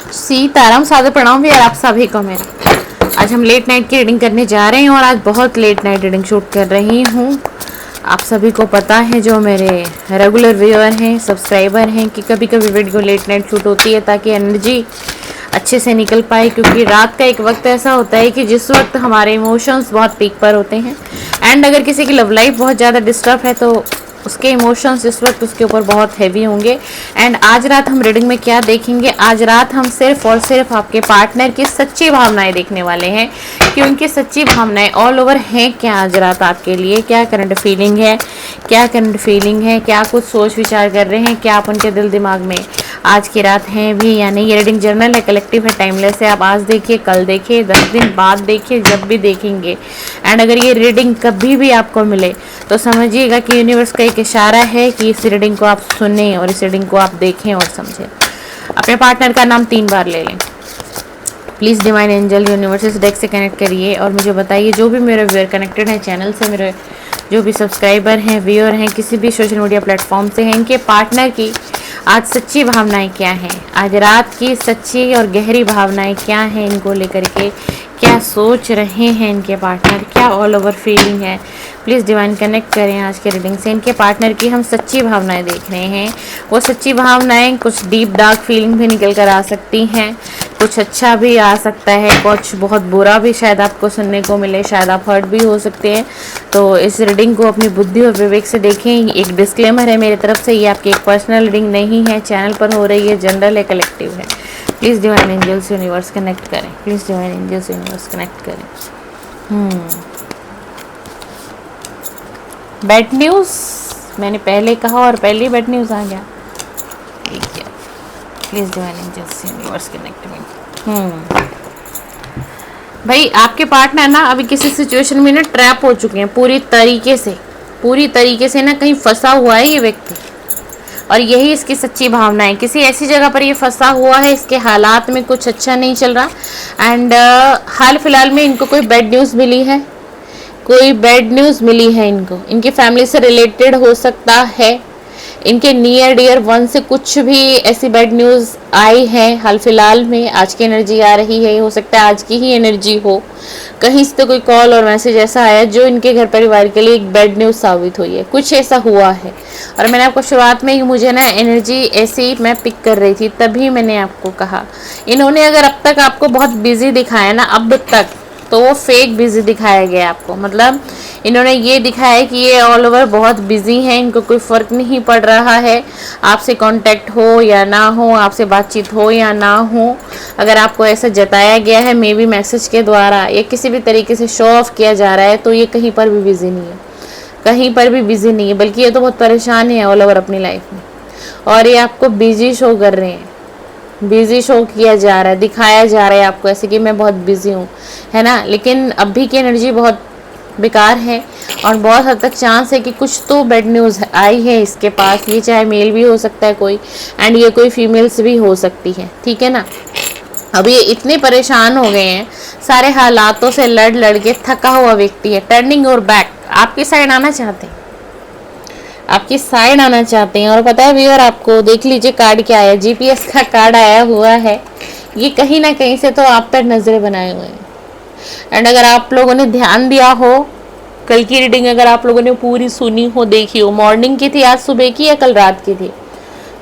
सीताराम सादर प्रणाम यार आप सभी को मेरा। आज हम लेट नाइट की रीडिंग करने जा रहे हैं और आज बहुत लेट नाइट रीडिंग शूट कर रही हूँ। आप सभी को पता है, जो मेरे रेगुलर व्यूअर हैं, सब्सक्राइबर हैं, कि कभी कभी वीडियो लेट नाइट शूट होती है ताकि एनर्जी अच्छे से निकल पाए, क्योंकि रात का एक वक्त ऐसा होता है कि जिस वक्त हमारे इमोशंस बहुत पीक पर होते हैं एंड अगर किसी की लव लाइफ बहुत ज़्यादा डिस्टर्ब है तो उसके इमोशंस इस वक्त उसके ऊपर बहुत हैवी होंगे। एंड आज रात हम रीडिंग में क्या देखेंगे, आज रात हम सिर्फ और सिर्फ आपके पार्टनर की सच्ची भावनाएं देखने वाले हैं कि उनकी सच्ची भावनाएं ऑल ओवर हैं क्या आज रात आपके लिए, क्या करंट फीलिंग है, क्या करंट फीलिंग है, क्या कुछ सोच विचार कर रहे हैं, क्या आप उनके दिल दिमाग में आज की रात है भी या नहीं। ये रीडिंग जर्नल है, कलेक्टिव है, टाइमलेस है। आप आज देखिए, कल देखिए, 10 दिन बाद देखिए, जब भी देखेंगे। एंड अगर ये रीडिंग कभी भी आपको मिले तो समझिएगा कि यूनिवर्स का एक इशारा है कि इस रीडिंग को आप सुने और इस रीडिंग को आप देखें और समझें। अपने पार्टनर का नाम 3 बार ले लें। प्लीज़ डिवाइन एंजल यूनिवर्स इस डेक से कनेक्ट करिए और मुझे बताइए, जो भी मेरे व्यूअर कनेक्टेड है चैनल से, मेरे जो भी सब्सक्राइबर हैं, व्यूअर हैं, किसी भी सोशल मीडिया प्लेटफॉर्म से हैं, इनके पार्टनर की आज सच्ची भावनाएं क्या हैं, आज रात की सच्ची और गहरी भावनाएं क्या हैं, इनको लेकर के क्या सोच रहे हैं इनके पार्टनर, क्या ऑल ओवर फीलिंग है। प्लीज़ डिवाइन कनेक्ट करें आज के रीडिंग से। इनके पार्टनर की हम सच्ची भावनाएं देख रहे हैं। वो सच्ची भावनाएं कुछ डीप डार्क फीलिंग भी निकल कर आ सकती हैं, कुछ अच्छा भी आ सकता है, कुछ बहुत बुरा भी शायद आपको सुनने को मिले, शायद आप हर्ट भी हो सकते हैं। तो इस रीडिंग को अपनी बुद्धि और विवेक से देखें। एक डिस्क्लेमर है मेरी तरफ से, ये आपकी एक पर्सनल रीडिंग नहीं है, चैनल पर हो रही है, जनरल है, कलेक्टिव है। Please divine angels universe connect करें। Please divine angels universe connect करें। बैड न्यूज़ मैंने पहले कहा और पहले ही बैड न्यूज़ आ गया। ठीक है, please divine angels universe connect me. भाई आपके पार्टनर ना अभी किसी सिचुएशन में ना ट्रैप हो चुके हैं, पूरी तरीके से ना कहीं फंसा हुआ है ये व्यक्ति, और यही इसकी सच्ची भावना है। किसी ऐसी जगह पर ये फंसा हुआ है, इसके हालात में कुछ अच्छा नहीं चल रहा। एंड हाल फिलहाल में इनको कोई बैड न्यूज़ मिली है, इनको इनकी फैमिली से रिलेटेड हो सकता है, इनके नियर डियर वन से कुछ भी ऐसी बैड न्यूज़ आई है हाल फिलहाल में। आज की एनर्जी आ रही है, हो सकता है आज की ही एनर्जी हो। कहीं से तो कोई कॉल और मैसेज ऐसा आया जो इनके घर परिवार के लिए एक बैड न्यूज़ साबित हुई है, कुछ ऐसा हुआ है। और मैंने आपको शुरुआत में ही, मुझे ना एनर्जी ऐसी मैं पिक कर रही थी, तभी मैंने आपको कहा इन्होंने अगर अब तक आपको बहुत बिजी दिखाया ना, अब तक, तो वो फेक बिजी दिखाया गया आपको। मतलब इन्होंने ये दिखाया कि ये ऑल ओवर बहुत बिजी हैं, इनको कोई फ़र्क नहीं पड़ रहा है आपसे कांटेक्ट हो या ना हो, आपसे बातचीत हो या ना हो। अगर आपको ऐसा जताया गया है, मे बी मैसेज के द्वारा या किसी भी तरीके से शो ऑफ किया जा रहा है, तो ये कहीं पर भी बिजी नहीं है, बल्कि ये तो बहुत परेशान है ऑल ओवर अपनी लाइफ में। और ये आपको बिजी शो कर रहे हैं, बिजी शो किया जा रहा है, दिखाया जा रहा है आपको ऐसे कि मैं बहुत बिजी हूँ, है ना। लेकिन अभी की एनर्जी बहुत बेकार है और बहुत हद तक चांस है कि कुछ तो बैड न्यूज़ आई है इसके पास। ये चाहे मेल भी हो सकता है कोई, एंड ये कोई फीमेल्स भी हो सकती है, ठीक है ना। अब ये इतने परेशान हो गए हैं, सारे हालातों से लड़ के थका हुआ व्यक्ति है। टर्निंग और बैक आपकी साइड आना चाहते हैं, और पता है व्यूअर, आपको देख लीजिए कार्ड क्या आया, जीपीएस का कार्ड आया हुआ है। ये कहीं ना कहीं से तो आप पर नजरें बनाए हुए हैं। एंड अगर आप लोगों ने ध्यान दिया हो, कल की रीडिंग अगर आप लोगों ने पूरी सुनी हो, देखी हो, मॉर्निंग की थी, आज सुबह की या कल रात की थी,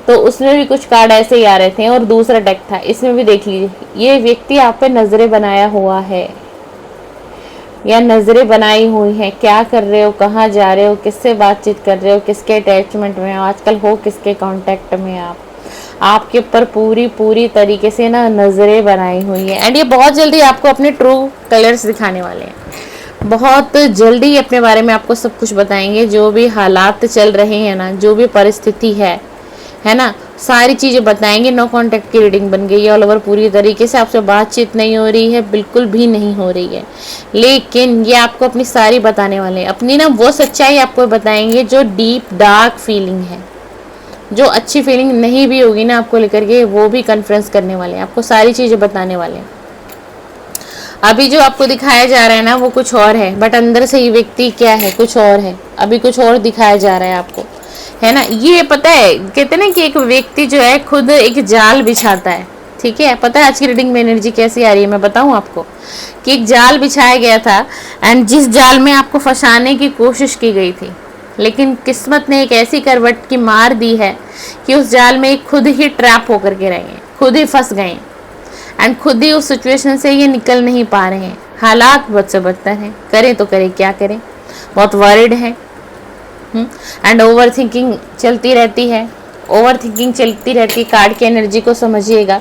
तो उसमें भी कुछ कार्ड ऐसे ही आ रहे थे। और दूसरा डेक था, इसमें भी देख लीजिए, ये व्यक्ति आप पे नजरें बनाया हुआ है या नजरें बनाई हुई हैं। क्या कर रहे हो, कहाँ जा रहे हो, किससे बातचीत कर रहे हो, किसके अटैचमेंट में हो आजकल, हो किसके कांटेक्ट में आपके ऊपर पूरी तरीके से ना नजरें बनाई हुई है। एंड ये बहुत जल्दी आपको अपने ट्रू कलर्स दिखाने वाले हैं, बहुत जल्दी अपने बारे में आपको सब कुछ बताएंगे। जो भी हालात चल रहे हैं ना, जो भी परिस्थिति है ना, सारी चीज़ें बताएंगे। नो कांटेक्ट की रीडिंग बन गई है ऑल ओवर पूरी तरीके से। आपसे बातचीत नहीं हो रही है, बिल्कुल भी नहीं हो रही है, लेकिन ये आपको अपनी सारी बताने वाले हैं। अपनी ना वो सच्चाई आपको बताएंगे जो डीप डार्क फीलिंग है, जो अच्छी फीलिंग नहीं भी होगी ना आपको लेकर के, वो भी कन्फ्रेंस करने वाले हैं, आपको सारी चीज़ें बताने वाले हैं। अभी जो आपको दिखाया जा रहा है ना वो कुछ और है, बट अंदर से ये व्यक्ति क्या है, कुछ और है। अभी कुछ और दिखाया जा रहा है आपको, है ना। ये पता है, कहते हैं ना कि एक व्यक्ति जो है खुद एक जाल बिछाता है, ठीक है, पता है आज की रीडिंग में एनर्जी कैसी आ रही है, मैं बताऊं आपको कि एक जाल बिछाया गया था एंड जिस जाल में आपको फंसाने की कोशिश की गई थी, लेकिन किस्मत ने एक ऐसी करवट की मार दी है कि उस जाल में खुद ही ट्रैप होकर के रहे, खुद ही फंस गए एंड खुद ही उस सिचुएशन से ये निकल नहीं पा रहे हैं। हालात बहुत से बदतर हैं, करें तो करें क्या करें, बहुत वरिड है एंड ओवर थिंकिंग चलती रहती है। ओवर थिंकिंग चलती रहती है, कार्ड की एनर्जी को समझिएगा।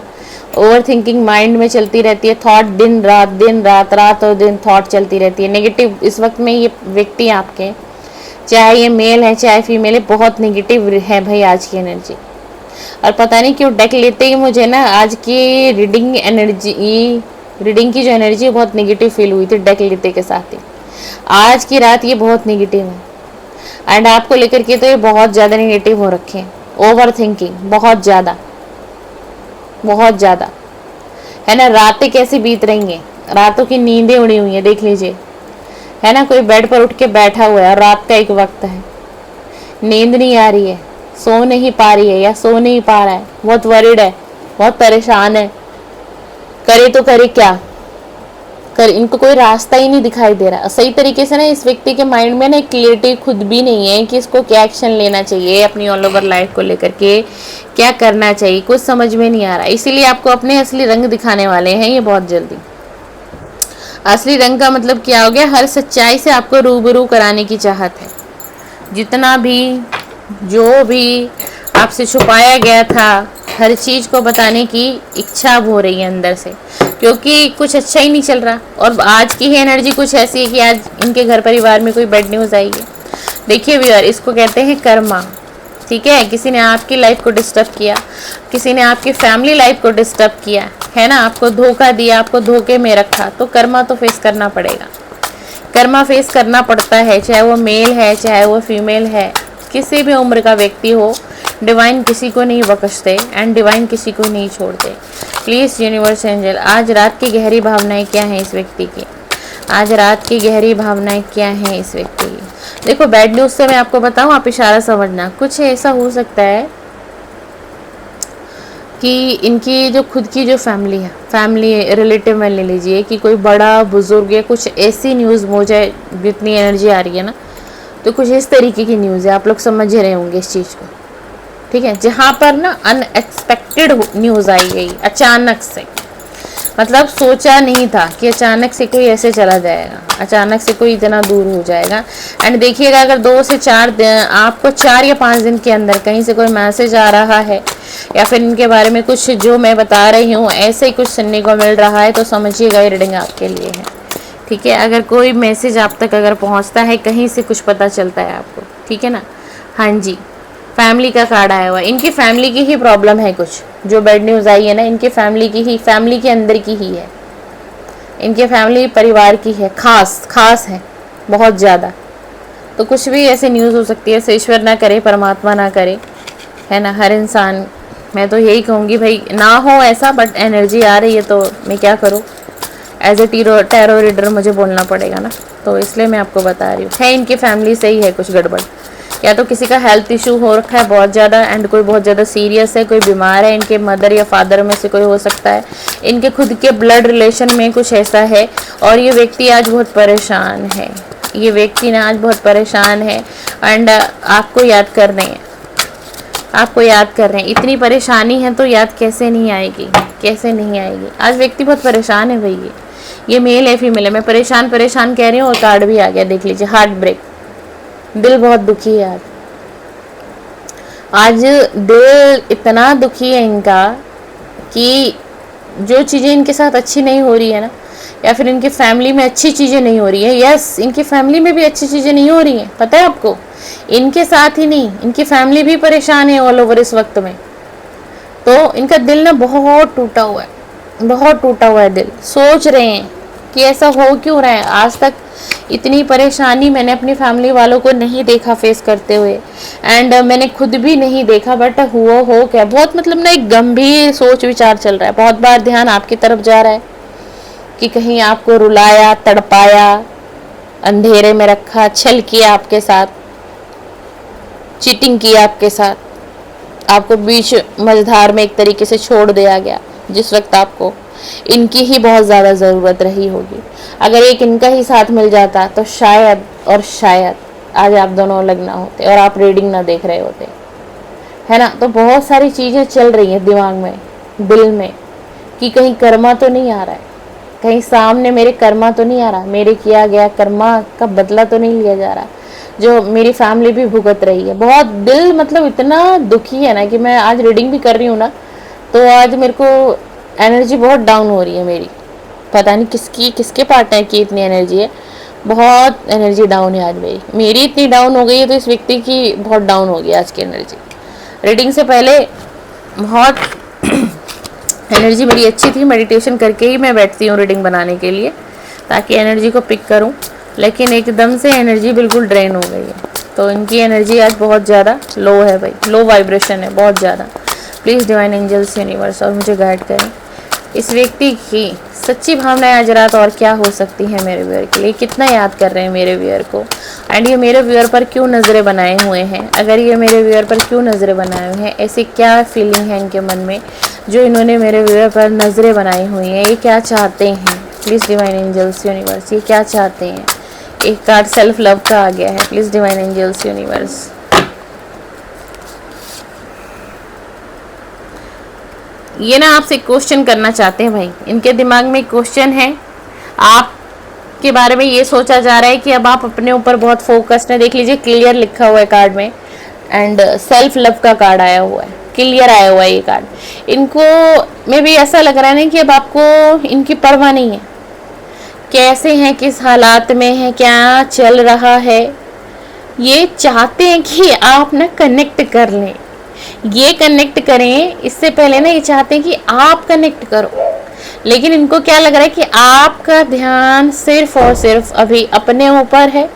ओवर थिंकिंग माइंड में चलती रहती है, थॉट दिन रात रात और दिन थॉट चलती रहती है। नेगेटिव इस वक्त में ये व्यक्ति आपके, चाहे ये मेल है चाहे फीमेल है, बहुत नेगेटिव है भाई आज की एनर्जी। और पता नहीं क्यों डेक लेते ही मुझे ना आज की रीडिंग की जो एनर्जी है बहुत नेगेटिव फील हुई थी डेक लेते के साथ ही। आज की रात ये बहुत नेगेटिव है एंड आपको लेकर के तो ये बहुत ज़्यादा नेगेटिव हो रखे हैं। ओवर थिंकिंग बहुत ज़्यादा है ना। रातें कैसे बीत रही हैं, रातों की नींदें उड़ी हुई हैं, देख लीजिए है ना। कोई बेड पर उठ के बैठा हुआ है और रात का एक वक्त है, नींद नहीं आ रही है, सो नहीं पा रही है या सो नहीं पा रहा है, बहुत वरिड है, बहुत परेशान है, करे तो करे क्या कर, इनको कोई रास्ता ही नहीं दिखाई दे रहा सही तरीके से ना। इस व्यक्ति के माइंड में ना क्लियरिटी खुद भी नहीं है कि इसको क्या एक्शन लेना चाहिए अपनी ऑल ओवर लाइफ को लेकर के, क्या करना चाहिए, कुछ समझ में नहीं आ रहा। इसीलिए आपको अपने असली रंग दिखाने वाले हैं ये बहुत जल्दी। असली रंग का मतलब क्या हो गया, हर सच्चाई से आपको रूबरू कराने की चाहत है। जितना भी जो भी आपसे छुपाया गया था, हर चीज़ को बताने की इच्छा हो रही है अंदर से, क्योंकि कुछ अच्छा ही नहीं चल रहा। और आज की ही एनर्जी कुछ ऐसी है कि आज इनके घर परिवार में कोई बैड न्यूज़ आई है। देखिए व्यूअर, इसको कहते हैं कर्मा, ठीक है। किसी ने आपकी लाइफ को डिस्टर्ब किया, किसी ने आपकी फैमिली लाइफ को डिस्टर्ब किया है ना, आपको धोखा दिया, आपको धोखे में रखा, तो कर्मा तो फेस करना पड़ेगा। कर्मा फेस करना पड़ता है, चाहे वो मेल है चाहे वो फीमेल है, किसी भी उम्र का व्यक्ति हो। डिवाइन किसी को नहीं बख्शते एंड डिवाइन किसी को नहीं छोड़ते। प्लीज़ यूनिवर्स एंजल, आज रात की गहरी भावनाएं क्या हैं इस व्यक्ति की, आज रात की गहरी भावनाएं क्या हैं इस व्यक्ति की। देखो बैड न्यूज़ से मैं आपको बताऊं, आप इशारा समझना। कुछ ऐसा हो सकता है कि इनकी जो खुद की जो फैमिली है, फैमिली रिलेटिव में ले लीजिए कि कोई बड़ा बुजुर्ग या कुछ ऐसी न्यूज़ मुझे जितनी एनर्जी आ रही है ना, तो कुछ इस तरीके की न्यूज़ है, आप लोग समझ रहे होंगे इस चीज़ को, ठीक है। जहाँ पर ना अनएक्सपेक्टेड न्यूज़ आई गई अचानक से, मतलब सोचा नहीं था कि अचानक से कोई ऐसे चला जाएगा, अचानक से कोई इतना दूर हो जाएगा। एंड देखिएगा अगर 2 से 4 दिन, आपको 4 या 5 दिन के अंदर कहीं से कोई मैसेज आ रहा है या फिर इनके बारे में कुछ जो मैं बता रही हूँ ऐसे ही कुछ सुनने को मिल रहा है, तो समझिएगा ये रीडिंग आपके लिए है, ठीक है। अगर कोई मैसेज आप तक अगर पहुँचता है, कहीं से कुछ पता चलता है आपको, ठीक है ना। हाँ जी, फैमिली का कार्ड आया हुआ है, इनकी फैमिली की ही प्रॉब्लम है। कुछ जो बैड न्यूज़ आई है ना, इनकी फैमिली की ही, फैमिली के अंदर की ही है, इनके फैमिली परिवार की है, खास है बहुत ज़्यादा। तो कुछ भी ऐसी न्यूज़ हो सकती है, ईश्वर ना करे, परमात्मा ना करे, है ना। हर इंसान, मैं तो यही कहूँगी भाई ना हो ऐसा, बट एनर्जी आ रही है तो मैं क्या करूँ, एज ए टैरो रीडर मुझे बोलना पड़ेगा ना, तो इसलिए मैं आपको बता रही हूँ। है इनकी फैमिली से ही है कुछ गड़बड़, या तो किसी का हेल्थ इशू हो रखा है बहुत ज़्यादा एंड कोई बहुत ज़्यादा सीरियस है, कोई बीमार है, इनके मदर या फादर में से कोई हो सकता है, इनके खुद के ब्लड रिलेशन में कुछ ऐसा है। और ये व्यक्ति आज बहुत परेशान है, ये व्यक्ति ना आज बहुत परेशान है एंड आपको याद कर रहे हैं, आपको याद कर रहे हैं। इतनी परेशानी है तो याद कैसे नहीं आएगी, कैसे नहीं आएगी। आज व्यक्ति बहुत परेशान है भाई, ये मेल है फीमेल है, मैं परेशान कह रही हूँ और कार्ड भी आ गया, देख लीजिए, हार्ट ब्रेक, दिल बहुत दुखी है आज दिल इतना दुखी है इनका कि जो चीज़ें इनके साथ अच्छी नहीं हो रही है ना, या फिर इनकी फैमिली में अच्छी चीज़ें नहीं हो रही है, यस इनकी फैमिली में भी अच्छी चीज़ें नहीं हो रही हैं, पता है आपको। इनके साथ ही नहीं, इनकी फैमिली भी परेशान है ऑल ओवर इस वक्त में। तो इनका दिल ना बहुत टूटा हुआ है, बहुत टूटा हुआ है दिल। सोच रहे हैं कि ऐसा हो क्यों रहा है, आज तक इतनी परेशानी मैंने अपनी फैमिली वालों को नहीं देखा फेस करते हुए एंड मैंने खुद भी नहीं देखा, बट हुआ हो क्या। बहुत मतलब ना एक गंभीर सोच विचार चल रहा है, बहुत बार ध्यान आपकी तरफ जा रहा है कि कहीं आपको रुलाया, तड़पाया, अंधेरे में रखा, छल किया आपके साथ, चीटिंग किया आपके साथ, आपको बीच मझधार में एक तरीके से छोड़ दिया गया, जिस वक्त आपको इनकी ही बहुत ज़्यादा ज़रूरत रही होगी। अगर एक इनका ही साथ मिल जाता तो शायद और शायद आज आप दोनों अलग ना होते और आप रीडिंग ना देख रहे होते, है ना। तो बहुत सारी चीज़ें चल रही हैं दिमाग में, दिल में, कि कहीं कर्मा तो नहीं आ रहा है, कहीं सामने मेरे कर्मा तो नहीं आ रहा, मेरे किया गया कर्मा का बदला तो नहीं लिया जा रहा, जो मेरी फैमिली भी भुगत रही है। बहुत दिल मतलब इतना दुखी है ना कि मैं आज रीडिंग भी कर रही हूँ ना, तो आज मेरे को एनर्जी बहुत डाउन हो रही है मेरी। पता नहीं किसके पार्टनर की इतनी एनर्जी है, बहुत एनर्जी डाउन है आज मेरी इतनी डाउन हो गई है, तो इस व्यक्ति की बहुत डाउन हो गई आज की एनर्जी। रीडिंग से पहले बहुत एनर्जी मेरी अच्छी थी, मेडिटेशन करके ही मैं बैठती हूँ रीडिंग बनाने के लिए ताकि एनर्जी को पिक करूँ, लेकिन एकदम से एनर्जी बिल्कुल ड्रेन हो गई है। तो इनकी एनर्जी आज बहुत ज़्यादा लो है भाई, लो वाइब्रेशन है बहुत ज़्यादा। प्लीज़ डिवाइन एंजल्स यूनिवर्स और मुझे गाइड करें, इस व्यक्ति की सच्ची भावनाएं आज रात और क्या हो सकती है मेरे व्यूअर के लिए, कितना याद कर रहे हैं मेरे व्यूअर को, एंड ये मेरे व्यूअर पर क्यों नज़रें बनाए हुए हैं। अगर ये मेरे व्यूअर पर क्यों नज़रें बनाए हुए हैं, ऐसी क्या फीलिंग है इनके मन में जो इन्होंने मेरे व्यूअर पर नज़रें बनाई हुई हैं, ये क्या चाहते हैं। प्लीज़ डिवाइन एंजल्स यूनिवर्स, ये क्या चाहते हैं। एक कार्ड सेल्फ लव का आ गया है। प्लीज़ डिवाइन एंजल्स यूनिवर्स, ये ना आपसे क्वेश्चन करना चाहते हैं भाई, इनके दिमाग में क्वेश्चन है आप के बारे में। ये सोचा जा रहा है कि अब आप अपने ऊपर बहुत फोकस्ड हैं। देख लीजिए क्लियर लिखा हुआ है कार्ड में, एंड सेल्फ लव का कार्ड आया हुआ है, क्लियर आया हुआ है ये कार्ड। इनको में भी ऐसा लग रहा है ना कि अब आपको इनकी परवाह नहीं है, कैसे हैं, किस हालात में है, क्या चल रहा है। ये चाहते हैं कि आप ना कनेक्ट कर लें, ये कनेक्ट करें। इससे पहले ना ये चाहते हैं कि आप कनेक्ट करो, लेकिन इनको क्या लग रहा है कि आपका ध्यान सिर्फ और सिर्फ अभी अपने ऊपर है,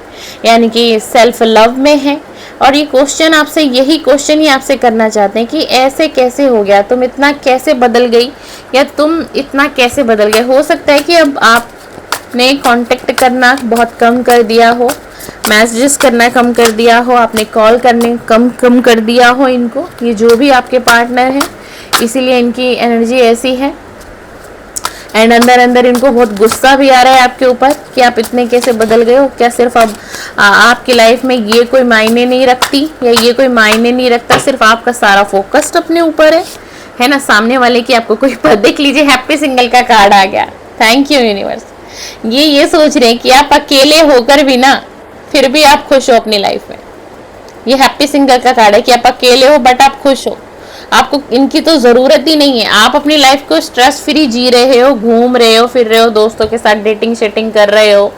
यानी कि सेल्फ लव में है। और ये क्वेश्चन आपसे, यही क्वेश्चन ही आपसे करना चाहते हैं कि ऐसे कैसे हो गया, तुम इतना कैसे बदल गई, या तुम इतना कैसे बदल गए। हो सकता है कि अब आपने कांटेक्ट करना बहुत कम कर दिया हो, मैसेजेस करना कम कर दिया हो, आपने कॉल करने कम कर दिया हो इनको, ये जो भी आपके पार्टनर हैं, इसीलिए इनकी एनर्जी ऐसी है। एंड अंदर अंदर इनको बहुत गुस्सा भी आ रहा है आपके ऊपर कि आप इतने कैसे बदल गए हो। क्या सिर्फ अब आपकी लाइफ में ये कोई मायने नहीं रखती, या ये कोई मायने नहीं रखता, सिर्फ आपका सारा फोकस्ड अपने ऊपर है ना, सामने वाले की आपको कोई देख लीजिए हैप्पी सिंगल का कार्ड आ गया। Thank you universe. ये सोच रहे हैं कि आप अकेले होकर भी ना फिर भी आप खुश हो अपनी लाइफ में। ये हैप्पी सिंगल का कार्ड है कि आप अकेले हो बट आप खुश हो, आपको इनकी तो ज़रूरत ही नहीं है। आप अपनी लाइफ को स्ट्रेस फ्री जी रहे हो, घूम रहे हो, फिर रहे हो, दोस्तों के साथ डेटिंग शेटिंग कर रहे हो,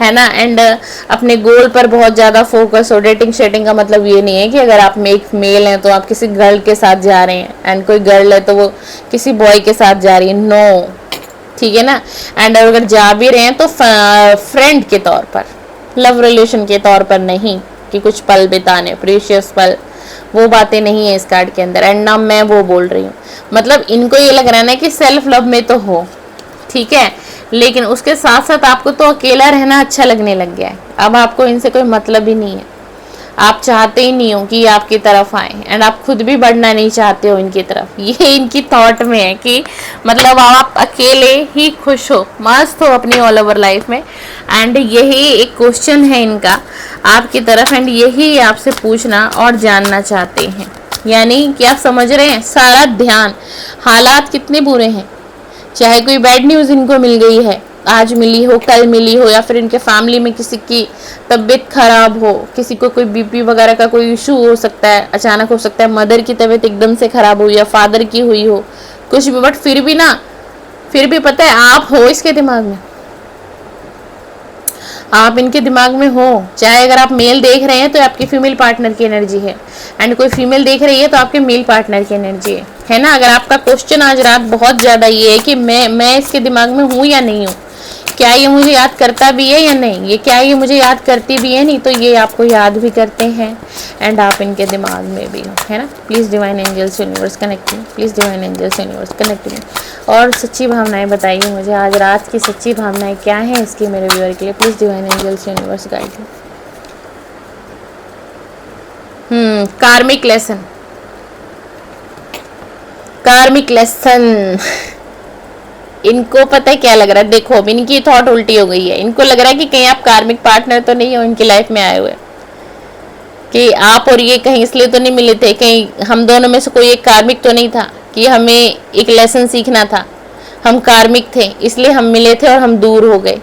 है ना। एंड अपने गोल पर बहुत ज़्यादा फोकस हो। डेटिंग शेटिंग का मतलब ये नहीं है कि अगर आप एक मेल हैं तो आप किसी गर्ल के साथ जा रहे हैं, एंड कोई गर्ल है तो वो किसी बॉय के साथ जा रही है, नो, ठीक है ना। एंड अगर जा भी रहे हैं तो फ्रेंड के तौर पर, लव रिलेशन के तौर पर नहीं कि कुछ पल बिताने, प्रीशियस पल, वो बातें नहीं है इस कार्ड के अंदर। एंड ना मैं वो बोल रही हूँ, मतलब इनको ये लग रहा है ना कि सेल्फ लव में तो हो, ठीक है, लेकिन उसके साथ साथ आपको तो अकेला रहना अच्छा लगने लग गया है। अब आपको इनसे कोई मतलब ही नहीं है, आप चाहते ही नहीं हो कि ये आपकी तरफ आए, एंड आप खुद भी बढ़ना नहीं चाहते हो इनकी तरफ। ये इनकी थॉट में है कि मतलब आप अकेले ही खुश हो, मस्त हो अपनी ऑल ओवर लाइफ में। एंड यही एक क्वेश्चन है इनका आपकी तरफ, एंड यही आपसे पूछना और जानना चाहते हैं। यानी कि आप समझ रहे हैं, सारा ध्यान, हालात कितने बुरे हैं, चाहे कोई बैड न्यूज़ इनको मिल गई है, आज मिली हो, कल मिली हो, या फिर इनके फैमिली में किसी की तबीयत खराब हो, किसी को कोई बीपी वगैरह का कोई इशू हो सकता है, अचानक हो सकता है, मदर की तबीयत एकदम से खराब हुई या फादर की हुई हो, कुछ भी, बट फिर भी ना, फिर भी पता है आप हो इसके दिमाग में, आप इनके दिमाग में हो। चाहे अगर आप मेल देख रहे हैं तो आपकी फीमेल पार्टनर की एनर्जी है, एंड कोई फीमेल देख रही है तो आपके मेल पार्टनर की एनर्जी है ना। अगर आपका क्वेश्चन आज रात बहुत ज़्यादा ये है कि मैं इसके दिमाग में हूँ या नहीं हूँ, क्या ये मुझे याद करता भी है या नहीं, ये क्या ये मुझे याद करती भी है नहीं, तो ये आपको याद भी करते हैं, एंड आप इनके दिमाग में भी हो, है ना। Please divine angels universe connect me, please divine angels universe connect me. और सच्ची भावनाएं बताइए मुझे, आज रात की सच्ची भावनाएं क्या हैं इसकी मेरे व्यूअर के लिए। Please divine angels universe guide me. Karmic lesson, कार्मिक लेसन इनको पता है क्या लग रहा है, देखो अब इनकी थॉट उल्टी हो गई है। इनको लग रहा है कि कहीं आप कार्मिक पार्टनर तो नहीं हो इनकी लाइफ में आए हुए, कि आप और ये कहीं इसलिए तो नहीं मिले थे, कहीं हम दोनों में से कोई एक कार्मिक तो नहीं था कि हमें एक लेसन सीखना था, हम कार्मिक थे इसलिए हम मिले थे और हम दूर हो गए।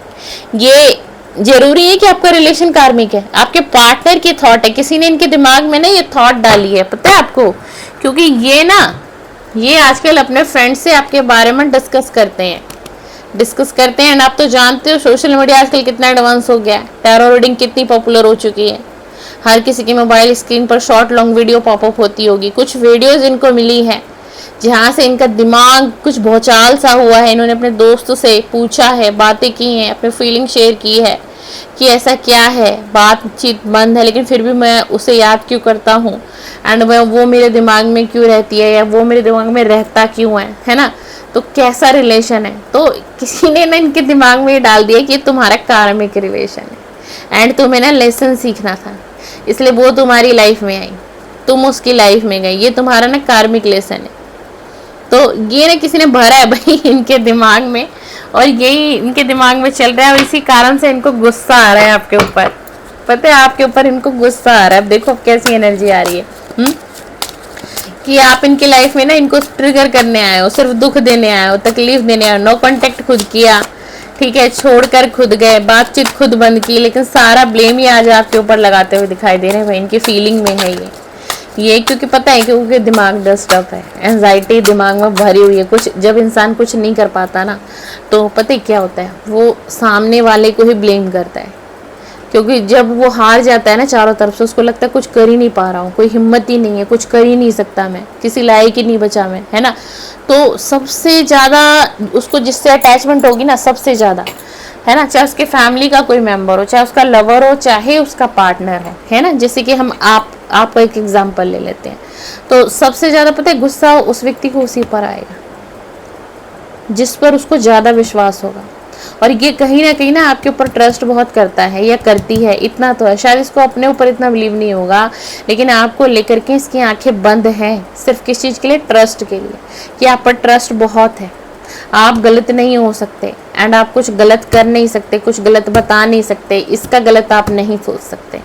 ये जरूरी है कि आपका रिलेशन कार्मिक है, आपके पार्टनर की थॉट है, किसी ने इनके दिमाग में ना ये थॉट डाली है, पता है आपको, क्योंकि ये आजकल अपने फ्रेंड से आपके बारे में डिस्कस करते हैं। एंड आप तो जानते हो सोशल मीडिया आजकल कितना एडवांस हो गया है, टैरो रीडिंग कितनी पॉपुलर हो चुकी है, हर किसी की मोबाइल स्क्रीन पर शॉर्ट लॉन्ग वीडियो पॉपअप होती होगी। कुछ वीडियोज इनको मिली है जहाँ से इनका दिमाग कुछ भौचाल सा हुआ है, इन्होंने अपने दोस्तों से पूछा है, बातें की हैं, अपनी फीलिंग शेयर की है कि ऐसा क्या है, बातचीत बंद है लेकिन फिर भी मैं उसे याद क्यों करता हूँ, एंड वो मेरे दिमाग में क्यों रहती है, या वो मेरे दिमाग में रहता क्यों है ना। तो कैसा रिलेशन है, तो किसी ने ना इनके दिमाग में डाल दिया कि तुम्हारा कार्मिक रिलेशन है एंड तुम्हें ना लेसन सीखना था, इसलिए वो तुम्हारी लाइफ में आई, तुम उसकी लाइफ में गई, ये तुम्हारा ना कार्मिक लेसन है। तो ये ना किसी ने भरा है भाई इनके दिमाग में, और यही इनके दिमाग में चल रहा है, और इसी कारण से इनको गुस्सा आ रहा है आपके ऊपर। पता है आपके ऊपर इनको गुस्सा आ रहा है। अब देखो कैसी एनर्जी आ रही है कि आप इनकी लाइफ में ना इनको ट्रिगर करने आए हो, सिर्फ दुख देने आए हो, तकलीफ देने आए हो, नो कांटेक्ट खुद किया, ठीक है, छोड़कर खुद गए, बातचीत खुद बंद की, लेकिन सारा ब्लेम ही आज आपके ऊपर लगाते हुए दिखाई दे रहे हैं भाई। इनकी फीलिंग में है ये क्योंकि पता है क्योंकि दिमाग डिस्टर्ब है, एंजाइटी दिमाग में भरी हुई है। कुछ जब इंसान कुछ नहीं कर पाता ना, तो पता है क्या होता है, वो सामने वाले को ही ब्लेम करता है, क्योंकि जब वो हार जाता है ना चारों तरफ से, उसको लगता है कुछ कर ही नहीं पा रहा हूँ, कोई हिम्मत ही नहीं है, कुछ कर ही नहीं सकता मैं, किसी लायक ही नहीं बचा मैं, है ना। तो सबसे ज़्यादा उसको जिससे अटैचमेंट होगी ना, सबसे ज़्यादा, है ना, चाहे उसके फैमिली का कोई मेंबर हो, चाहे उसका लवर हो, चाहे उसका पार्टनर है ना। जैसे कि हम आप एक एग्जांपल ले लेते हैं, तो सबसे ज़्यादा पता है गुस्सा उस व्यक्ति को उसी पर आएगा जिस पर उसको ज़्यादा विश्वास होगा, और ये कहीं ना आपके ऊपर ट्रस्ट बहुत करता है या करती है, इतना तो है। शायद इसको अपने ऊपर इतना बिलीव नहीं होगा, लेकिन आपको लेकर के इसकी आंखें बंद हैं, सिर्फ किस चीज़ के लिए, ट्रस्ट के लिए, कि आप पर ट्रस्ट बहुत है, आप गलत नहीं हो सकते, एंड आप कुछ गलत कर नहीं सकते, कुछ गलत बता नहीं सकते, इसका गलत आप नहीं सोच सकते।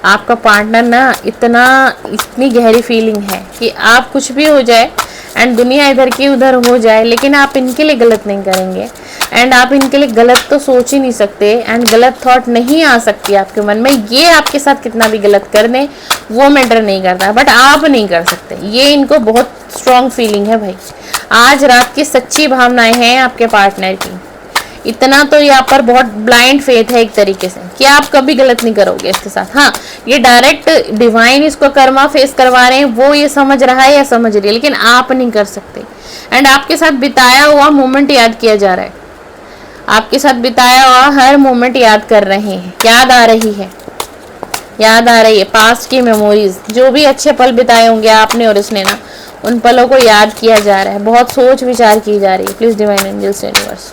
आपका पार्टनर ना इतनी गहरी फीलिंग है कि आप कुछ भी हो जाए एंड दुनिया इधर की उधर हो जाए, लेकिन आप इनके लिए गलत नहीं करेंगे, एंड आप इनके लिए गलत तो सोच ही नहीं सकते, एंड गलत थॉट नहीं आ सकती आपके मन में। ये आपके साथ कितना भी गलत कर दें वो मैटर नहीं करता, बट आप नहीं कर सकते। ये इनको बहुत स्ट्रॉन्ग फीलिंग है भाई। आज रात की सच्ची भावनाएं हैं आपके पार्टनर की, इतना तो यहाँ पर बहुत ब्लाइंड फेथ है एक तरीके से कि आप कभी गलत नहीं करोगे इसके साथ। हाँ, ये डायरेक्ट डिवाइन इसको कर्मा फेस करवा रहे हैं, वो ये समझ रहा है या समझ रही है, लेकिन आप नहीं कर सकते। एंड आपके साथ बिताया हुआ मोमेंट याद किया जा रहा है, आपके साथ बिताया हुआ हर मोमेंट याद कर रहे हैं, याद आ रही है पास्ट की मेमोरीज, जो भी अच्छे पल बिताए होंगे आपने और इसने ना, उन पलों को याद किया जा रहा है, बहुत सोच विचार की जा रही है। Please divine angels universe,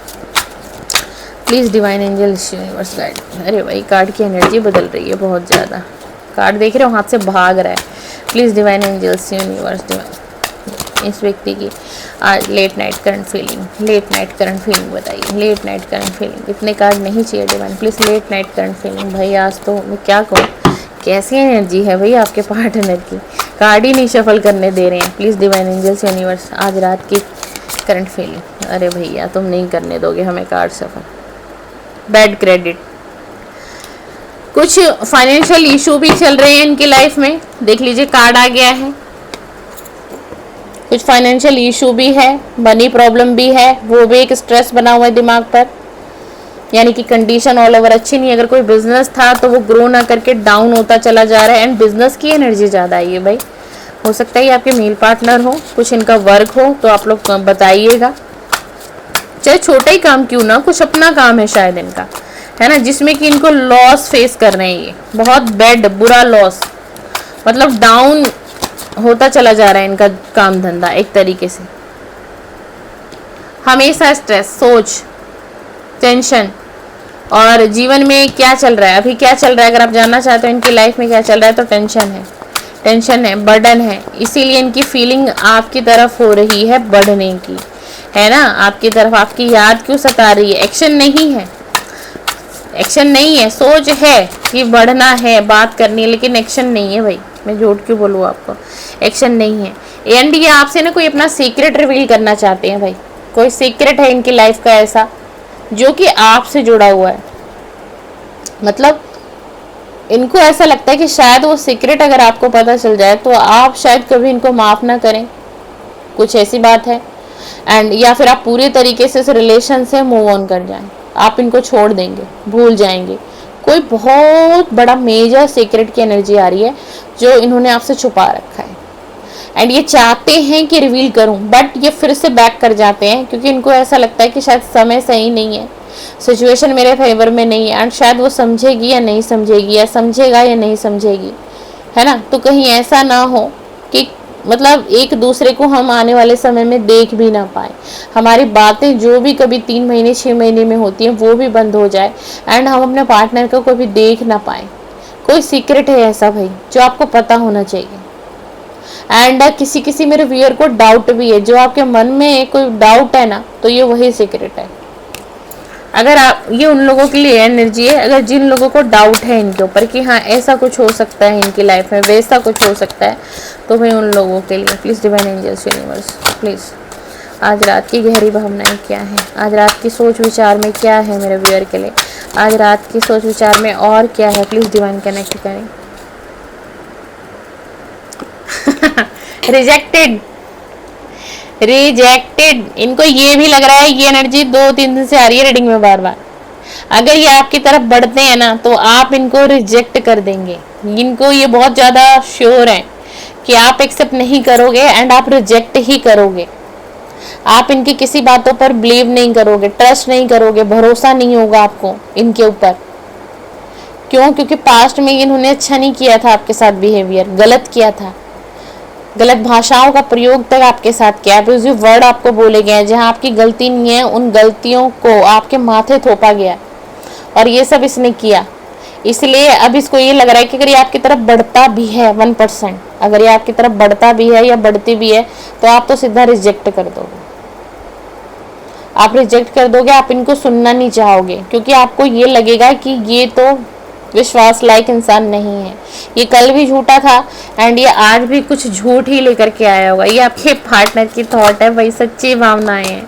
please divine angels universe guide. अरे भाई कार्ड की एनर्जी बदल रही है बहुत ज़्यादा, कार्ड देख रहे हो हाथ से भाग रहा है। प्लीज डिवाइन एंजल्स यूनिवर्स, इस व्यक्ति की आज लेट नाइट करंट फीलिंग बताइए, लेट नाइट करंट फीलिंग। इतने कार्ड नहीं चाहिए divine, please let night current feeling. भाई आज तो मैं क्या कहूँ, कैसी एनर्जी है भाई आपके पार्टनर की, कार्ड ही नहीं शफल करने दे रहे हैं। प्लीज डिवाइन एंजल्स यूनिवर्स आज रात की करंट फीलिंग। अरे भैया तुम नहीं करने दोगे हमें कार्ड सफल। बैड क्रेडिट, कुछ फाइनेंशियल इशू भी चल रहे हैं इनकी लाइफ में, देख लीजिए कार्ड आ गया है। कुछ फाइनेंशियल इशू भी है, मनी प्रॉब्लम भी है, वो भी एक स्ट्रेस बना हुआ है दिमाग पर, यानी कि कंडीशन ऑल ओवर अच्छी नहीं। अगर कोई बिजनेस था तो वो ग्रो ना करके डाउन होता चला जा रहा है, एंड बिजनेस की एनर्जी ज़्यादा आई है भाई। हो सकता है आपके मेल पार्टनर हो, कुछ इनका वर्क हो तो आप लोग बताइएगा, चाहे छोटा ही काम क्यों ना, कुछ अपना काम है शायद इनका, है ना, जिसमें कि इनको लॉस फेस कर रहे हैं, ये बहुत बैड बुरा लॉस, मतलब डाउन होता चला जा रहा है इनका काम धंधा एक तरीके से। हमेशा स्ट्रेस, सोच, टेंशन, और जीवन में क्या चल रहा है, अभी क्या चल रहा है, अगर आप जानना चाहते हो इनकी लाइफ में क्या चल रहा है तो टेंशन है, बर्डन है, इसीलिए इनकी फीलिंग आपकी तरफ हो रही है बढ़ने की, है ना, आपकी तरफ आपकी याद क्यों सता रही है? एक्शन नहीं है, एक्शन नहीं है, सोच है कि बढ़ना है, बात करनी है, लेकिन एक्शन नहीं है भाई। मैं झूठ क्यों बोलूँ आपको, एक्शन नहीं है। एंड ये आपसे ना कोई अपना सीक्रेट रिवील करना चाहते हैं भाई, कोई सीक्रेट है इनकी लाइफ का ऐसा जो कि आपसे जुड़ा हुआ है। मतलब इनको ऐसा लगता है कि शायद वो सीक्रेट अगर आपको पता चल जाए तो आप शायद कभी इनको माफ़ ना करें, कुछ ऐसी बात है। एंड या फिर आप पूरे तरीके से इस रिलेशन से मूव ऑन कर जाएं, आप इनको छोड़ देंगे, भूल जाएंगे। कोई बहुत बड़ा मेजर सीक्रेट की एनर्जी आ रही है जो इन्होंने आपसे छुपा रखा है। एंड ये चाहते हैं कि रिवील करूं, बट ये फिर से बैक कर जाते हैं क्योंकि इनको ऐसा लगता है कि शायद समय सही नहीं है, सिचुएशन मेरे फेवर में नहीं है, एंड शायद वो समझेगी या नहीं समझेगी, या समझेगा या नहीं समझेगी, है ना। तो कहीं ऐसा ना हो कि मतलब एक दूसरे को हम आने वाले समय में देख भी ना पाए, हमारी बातें जो भी कभी 3 महीने 6 महीने में होती हैं वो भी बंद हो जाए, एंड हम अपने पार्टनर को कभी देख ना पाए। कोई सीक्रेट है ऐसा भाई जो आपको पता होना चाहिए। एंड किसी किसी मेरे व्यूअर को डाउट भी है, जो आपके मन में कोई डाउट है ना, तो ये वही सीक्रेट है। अगर आप, ये उन लोगों के लिए एनर्जी है अगर जिन लोगों को डाउट है इनके ऊपर कि हाँ ऐसा कुछ हो सकता है इनकी लाइफ में, वैसा कुछ हो सकता है, तो भाई उन लोगों के लिए please divine angels universe please आज रात की गहरी भावनाएं क्या है, आज रात की सोच विचार में क्या है मेरे व्यूअर के लिए, आज रात की सोच विचार में और क्या है, प्लीज़ डिवाइन कनेक्ट करें। Rejected, rejected. इनको ये भी लग रहा है, ये एनर्जी 2-3 दिन से आ रही है रीडिंग में बार बार, अगर ये आपकी तरफ बढ़ते हैं ना तो आप इनको रिजेक्ट कर देंगे। इनको ये बहुत ज़्यादा श्योर है कि आप एक्सेप्ट नहीं करोगे एंड आप रिजेक्ट ही करोगे। आप इनकी किसी बातों पर बिलीव नहीं करोगे, ट्रस्ट नहीं करोगे, भरोसा नहीं होगा आपको इनके ऊपर। क्यों? क्योंकि पास्ट में इन्होंने अच्छा नहीं किया था आपके साथ, बिहेवियर गलत किया था, गलत भाषाओं का प्रयोग तक आपके साथ किया, अब्यूजिव वर्ड आपको बोले गए हैं, जहां आपकी गलती नहीं है उन गलतियों को आपके माथे थोपा गया, और ये सब इसने किया। इसलिए अब इसको ये लग रहा है कि अगर ये आपकी तरफ बढ़ता भी है 1%, अगर ये आपकी तरफ बढ़ता भी है या बढ़ती भी है, तो आप तो सीधा रिजेक्ट कर दोगे, आप रिजेक्ट कर दोगे, आप इनको सुनना नहीं चाहोगे, क्योंकि आपको ये लगेगा कि ये तो विश्वास लायक इंसान नहीं है, ये कल भी झूठा था एंड ये आज भी कुछ झूठ ही लेकर के आया होगा। ये आपके पार्टनर की थॉट है भाई, सच्ची भावनाएं हैं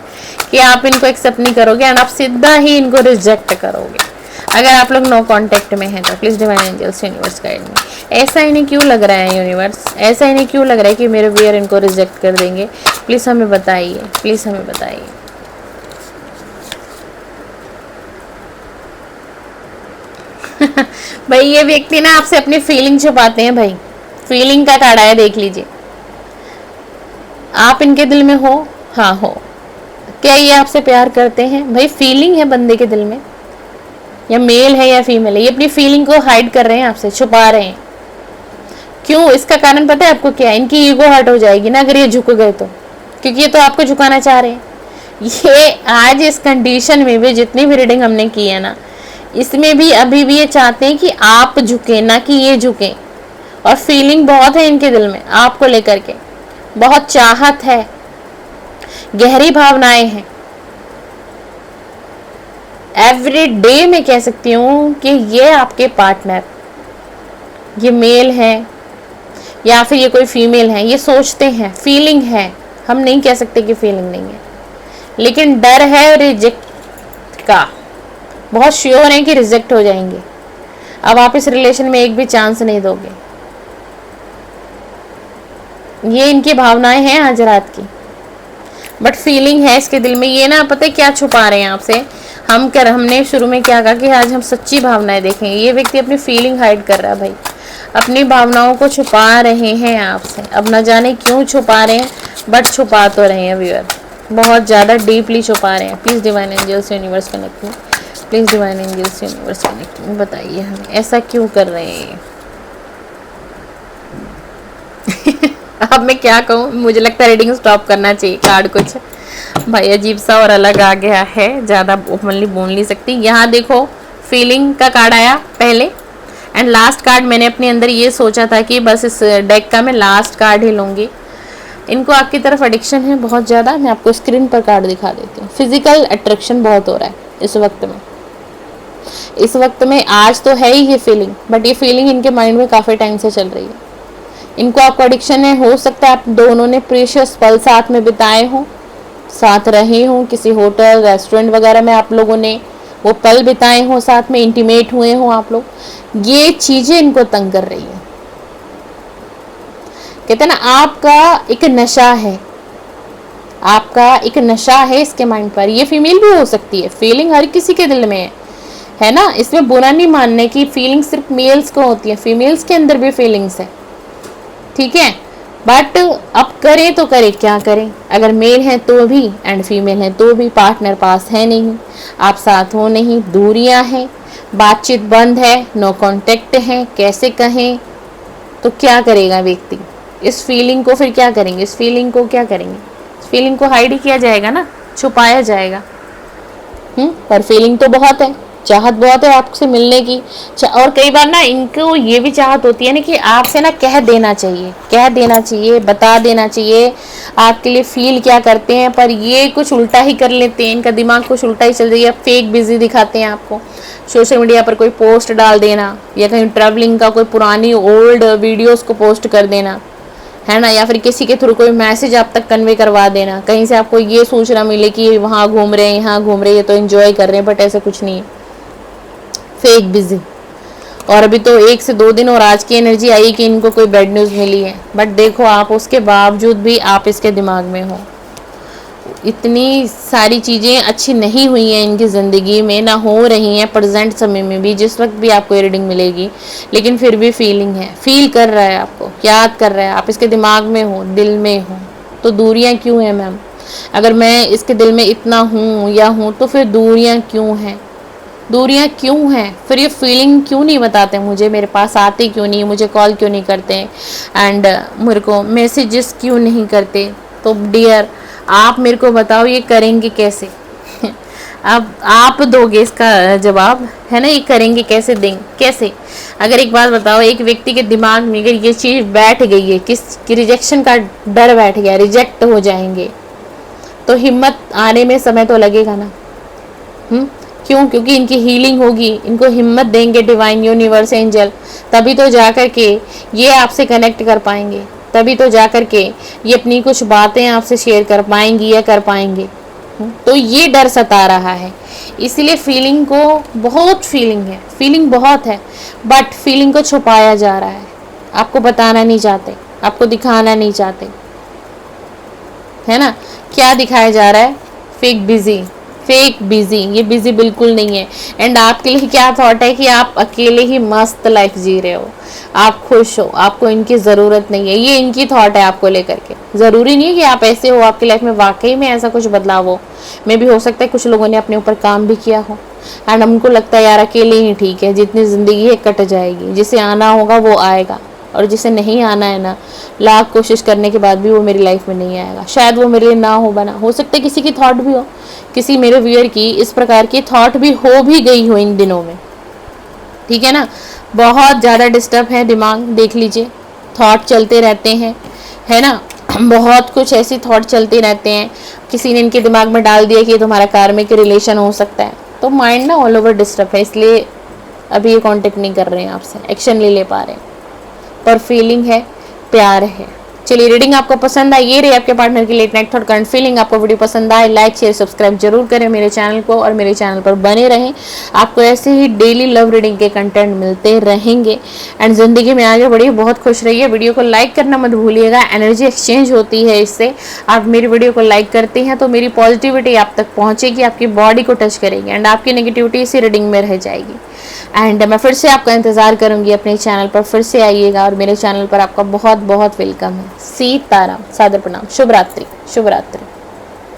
कि आप इनको एक्सेप्ट नहीं करोगे एंड आप सीधा ही इनको रिजेक्ट करोगे। अगर आप लोग नो कांटेक्ट में हैं तो please divine angels universe guide me. ऐसा इन्हें क्यों लग रहा है यूनिवर्स, ऐसा इन्हें क्यों लग रहा है कि मेरे व्यूअर इनको रिजेक्ट कर देंगे? प्लीज़ हमें बताइए, प्लीज़ हमें बताइए। भाई ये व्यक्ति ना आपसे अपनी फीलिंग छुपाते हैं भाई, फीलिंग का कार्ड आया, देख लीजिए। आप इनके दिल में हो, हाँ हो। क्या ये आपसे प्यार करते हैं? भाई फीलिंग है बंदे के दिल में, या मेल है या फीमेल है, ये अपनी फीलिंग को हाइड कर रहे हैं आपसे, छुपा रहे हैं। क्यों? इसका कारण पता है आपको क्या है? इनकी ईगो हर्ट हो जाएगी ना अगर ये झुक गए तो, क्योंकि ये तो आपको झुकाना चाह रहे हैं। ये आज इस कंडीशन में भी जितनी भी रीडिंग हमने की है ना, इसमें भी अभी भी ये चाहते हैं कि आप झुके, ना कि ये झुके। और फीलिंग बहुत है इनके दिल में आपको लेकर के, बहुत चाहत है, गहरी भावनाएं हैं। एवरी डे मैं कह सकती हूँ कि ये आपके पार्टनर, ये मेल है या फिर ये कोई फीमेल है, ये सोचते हैं, फीलिंग है, हम नहीं कह सकते कि फीलिंग नहीं है, लेकिन डर है रिजेक्ट का, बहुत श्योर हैं कि रिजेक्ट हो जाएंगे। अब आप इस रिलेशन में एक भी चांस नहीं दोगे। ये इनकी भावनाएं हैं आज रात की, बट फीलिंग है इसके दिल में। ये ना पता है क्या छुपा रहे हैं आपसे। हमने शुरू में क्या कहा कि आज हम सच्ची भावनाएं देखेंगे। ये व्यक्ति अपनी फीलिंग हाइड कर रहा है भाई, अपनी भावनाओं को छुपा रहे हैं आपसे। अब न जाने क्यों छुपा रहे हैं, बट छुपा तो रहे हैं व्यूअर, बहुत ज़्यादा डीपली छुपा रहे हैं। Please divine angels universe connect में, please divine angels universe connect में, बताइए हमें ऐसा क्यों कर रहे हैं। अब मैं क्या कहूँ, मुझे लगता है रीडिंग स्टॉप करना चाहिए। कार्ड कुछ भाई अजीब सा और अलग आ गया है, ज़्यादा ओपनली बोल नहीं सकती। यहाँ देखो फीलिंग का कार्ड आया पहले, एंड लास्ट कार्ड मैंने अपने अंदर ये सोचा था कि बस इस डेक का मैं लास्ट कार्ड ही लूँगी, इनको आपकी तरफ एडिक्शन है बहुत ज़्यादा। मैं आपको स्क्रीन पर कार्ड दिखा देती हूँ। फिजिकल अट्रैक्शन बहुत हो रहा है इस वक्त में। इस वक्त में आज तो है ही ये फीलिंग, बट ये फीलिंग इनके माइंड में काफ़ी टाइम से चल रही है। इनको आपको एडिक्शन है। हो सकता है आप दोनों ने प्रीशियस पल साथ में बिताए हों, साथ रहे हों, किसी होटल रेस्टोरेंट वगैरह में आप लोगों ने वो पल बिताए हों, साथ में इंटीमेट हुए हों आप लोग। ये चीज़ें इनको तंग कर रही हैं। कहते हैं ना, आपका एक नशा है, आपका एक नशा है इसके माइंड पर। ये फीमेल भी हो सकती है, फीलिंग हर किसी के दिल में है ना। इसमें बुरा नहीं मानने की फीलिंग सिर्फ मेल्स को होती है, फीमेल्स के अंदर भी फीलिंग्स है, ठीक है। बट अब करें तो करें क्या करें, अगर मेल है तो भी एंड फीमेल है तो भी, पार्टनर पास है नहीं, आप साथ हो नहीं, दूरियां हैं, बातचीत बंद है, नो कांटेक्ट है, कैसे कहें। तो क्या करेगा व्यक्ति इस फीलिंग को? फिर क्या करेंगे इस फीलिंग को? क्या करेंगे इस फीलिंग को? हाइड ही किया जाएगा ना, छुपाया जाएगा। पर फीलिंग तो बहुत है, चाहत बहुत है आपसे मिलने की। और कई बार ना इनको ये भी चाहत होती है ना कि आपसे ना कह देना चाहिए, कह देना चाहिए, बता देना चाहिए आपके लिए फील क्या करते हैं। पर ये कुछ उल्टा ही कर लेते हैं, इनका दिमाग कुछ उल्टा ही चल रही है। फेक बिजी दिखाते हैं आपको। सोशल मीडिया पर कोई पोस्ट डाल देना, या कहीं ट्रैवलिंग का कोई पुरानी ओल्ड वीडियोस को पोस्ट कर देना, है ना, या फिर किसी के थ्रू कोई मैसेज आप तक कन्वे करवा देना, कहीं से आपको ये सूचना मिले कि वहाँ घूम रहे हैं, यहाँ घूम रहे हैं, ये तो एंजॉय कर रहे हैं, बट ऐसा कुछ नहीं है, फेक बिजी। और अभी तो 1 से 2 दिन और आज की एनर्जी आई कि इनको कोई बैड न्यूज़ मिली है, बट देखो आप उसके बावजूद भी आप इसके दिमाग में हो। इतनी सारी चीज़ें अच्छी नहीं हुई हैं इनकी ज़िंदगी में, ना हो रही हैं प्रेजेंट समय में भी, जिस वक्त भी आपको ये रीडिंग मिलेगी, लेकिन फिर भी फीलिंग है, फील कर रहा है, आपको याद कर रहा है, आप इसके दिमाग में हो, दिल में हो। तो दूरियां क्यों हैं मैम? अगर मैं इसके दिल में इतना हूँ या हूँ तो फिर दूरियां क्यों हैं? दूरियां क्यों हैं? फिर ये फीलिंग क्यों नहीं बताते मुझे, मेरे पास आते क्यों नहीं, मुझे कॉल क्यों नहीं करते एंड मेरे को मैसेजेस क्यों नहीं करते? तो डियर आप मेरे को बताओ ये करेंगे कैसे? अब आप दोगे इसका जवाब, है ना। ये करेंगे कैसे, देंगे कैसे? अगर एक बात बताओ, एक व्यक्ति के दिमाग में अगर ये चीज़ बैठ गई है, किस रिजेक्शन का डर बैठ गया, रिजेक्ट हो जाएंगे, तो हिम्मत आने में समय तो लगेगा ना। क्यों? क्योंकि इनकी हीलिंग होगी, इनको हिम्मत देंगे डिवाइन यूनिवर्स एंजल, तभी तो जाकर के ये आपसे कनेक्ट कर पाएंगे, तभी तो जाकर के ये अपनी कुछ बातें आपसे शेयर कर पाएंगी या कर पाएंगे। तो ये डर सता रहा है, इसीलिए फीलिंग को, बहुत फीलिंग है, फीलिंग बहुत है, बट फीलिंग को छुपाया जा रहा है। आपको बताना नहीं चाहते, आपको दिखाना नहीं चाहते, है ना। क्या दिखाया जा रहा है? Fake busy, fake busy. ये बिजी बिल्कुल नहीं है। एंड आपके लिए क्या थॉट है कि आप अकेले ही मस्त लाइफ जी रहे हो, आप खुश हो, आपको इनकी ज़रूरत नहीं है। ये इनकी थॉट है आपको लेकर के। ज़रूरी नहीं है कि आप ऐसे हो, आपकी लाइफ में वाकई में ऐसा कुछ बदलाव हो। मे भी हो सकता है कुछ लोगों ने अपने ऊपर काम भी किया हो एंड उनको लगता है यार अकेले ही ठीक है, जितनी ज़िंदगी है कट जाएगी, जिसे आना होगा वो आएगा, और जिसे नहीं आना है ना, लाख कोशिश करने के बाद भी वो मेरी लाइफ में नहीं आएगा। शायद वो मेरे लिए ना हो बना, हो सकता है किसी की थॉट भी हो, किसी मेरे व्यूअर की इस प्रकार की थॉट भी हो भी गई हो इन दिनों में, ठीक है ना। बहुत ज़्यादा डिस्टर्ब है दिमाग, देख लीजिए, थॉट चलते रहते हैं, है ना। बहुत कुछ ऐसी थॉट चलते रहते हैं। किसी ने इनके दिमाग में डाल दिया कि ये तुम्हारा कार्मिक रिलेशन हो सकता है, तो माइंड ना ऑल ओवर डिस्टर्ब है, इसलिए अभी ये कांटेक्ट नहीं कर रहे हैं आपसे, एक्शन नहीं ले पा रहे हैं। पर फीलिंग है, प्यार है। चलिए, रीडिंग आपको पसंद आई, ये रही आपके पार्टनर की late night thought current feeling. आपको वीडियो पसंद आए, लाइक शेयर सब्सक्राइब जरूर करें मेरे चैनल को, और मेरे चैनल पर बने रहें। आपको ऐसे ही डेली लव रीडिंग के कंटेंट मिलते रहेंगे एंड ज़िंदगी में आगे बढ़िए, बहुत खुश रहिए। वीडियो को लाइक करना मत भूलिएगा, एनर्जी एक्सचेंज होती है इससे। आप मेरी वीडियो को लाइक करते हैं तो मेरी पॉजिटिविटी आप तक पहुँचेगी, आपकी बॉडी को टच करेगी एंड आपकी नेगेटिविटी इसी रीडिंग में रह जाएगी। एंड मैं फिर से आपका इंतज़ार करूंगी अपने चैनल पर, फिर से आइएगा, और मेरे चैनल पर आपका बहुत बहुत वेलकम है। सीताराम, सादर प्रणाम, शुभ रात्रि, शुभ रात्रि।